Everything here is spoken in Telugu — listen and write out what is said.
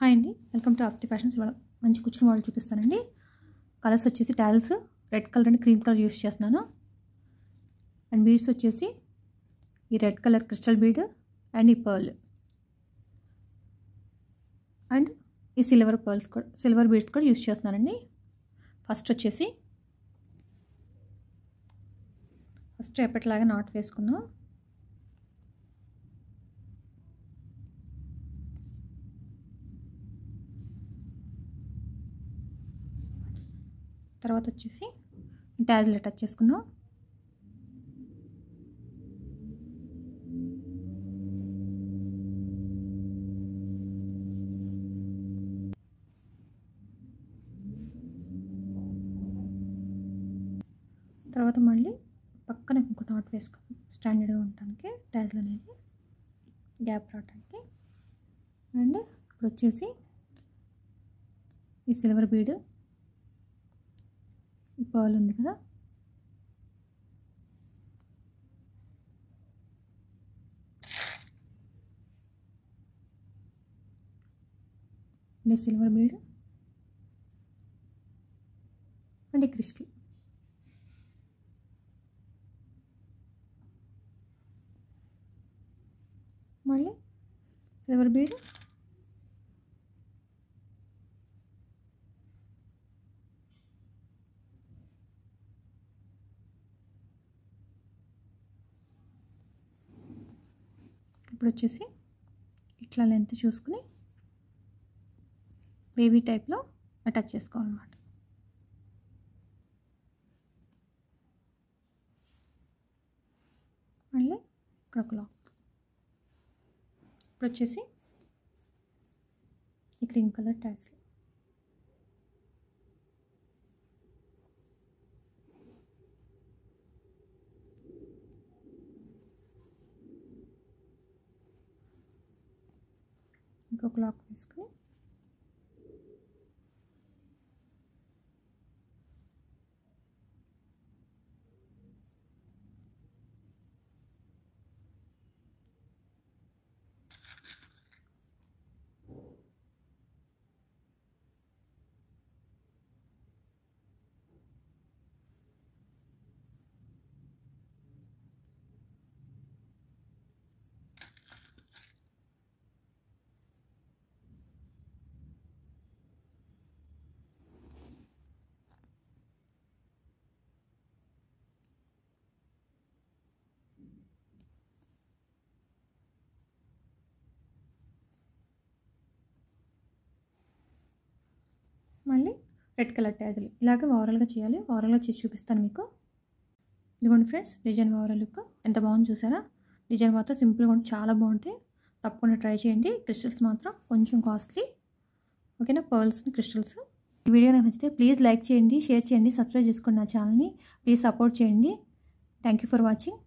హాయ్ అండి, వెల్కమ్ టు ఆప్తి ఫ్యాషన్స్. ఇవాళ మంచి కూర్చుని మోడల్ చూపిస్తానండి. కలర్స్ వచ్చేసి టాల్స్ red colour and cream colour use చేస్తున్నాను. అండ్ బీడ్స్ వచ్చేసి ఈ red colour crystal bead and ఈ పర్ల్ అండ్ ఈ సిల్వర్ పర్ల్స్ కూడా సిల్వర్ బీడ్స్ కూడా యూస్ చేస్తున్నానండి. ఫస్ట్ ఎప్పటిలాగా నాట్ వేసుకుందాం. తర్వాత వచ్చేసి టాజిల్ అటాచ్ చేసుకుందాం. తర్వాత మళ్ళీ పక్కన ఇంకో నాట్ వేసుకుందాం, స్టాండర్డ్గా ఉండడానికి టాజిల్ అనేది గ్యాప్ రావడానికి. అండ్ ఇప్పుడు వచ్చేసి ఈ సిల్వర్ బీడ్ పర్ల్ ఉంది కదా, సిల్వర్ బీడ్ అండ్ క్రిస్టల్. మళ్ళీ సిల్వర్ బీడ్ ఇప్పుడు వచ్చేసి ఇట్లా లెంత్ చూసుకుని వేవీ టైప్లో అటాచ్ చేసుకోవాలన్నమాట. మళ్ళీ ఇక్కడ ఒక లాక్. ఇప్పుడు వచ్చేసి ఈ క్రీమ్ కలర్ టాజిల్. ఇంకొక లాక్ వేసుకుని మళ్ళీ రెడ్ కలర్ టాజిల్. ఇలాగే ఓవరాల్గా చేయాలి. ఓవరాల్గా చేసి చూపిస్తాను మీకు. ఇదిగోండి ఫ్రెండ్స్, డిజైన్ ఓవరాల్ లుక్ ఎంత బాగుంది చూసారా. డిజైన్ మాత్రం సింపుల్గా ఉంటే చాలా బాగుంటాయి. తప్పకుండా ట్రై చేయండి. క్రిస్టల్స్ మాత్రం కొంచెం కాస్ట్లీ, ఓకేనా, పర్ల్స్ క్రిస్టల్స్. ఈ వీడియో నాకు నచ్చితే ప్లీజ్ లైక్ చేయండి, షేర్ చేయండి, సబ్స్క్రైబ్ చేసుకోండి నా ఛానల్ని. ప్లీజ్ సపోర్ట్ చేయండి. Thank you for watching.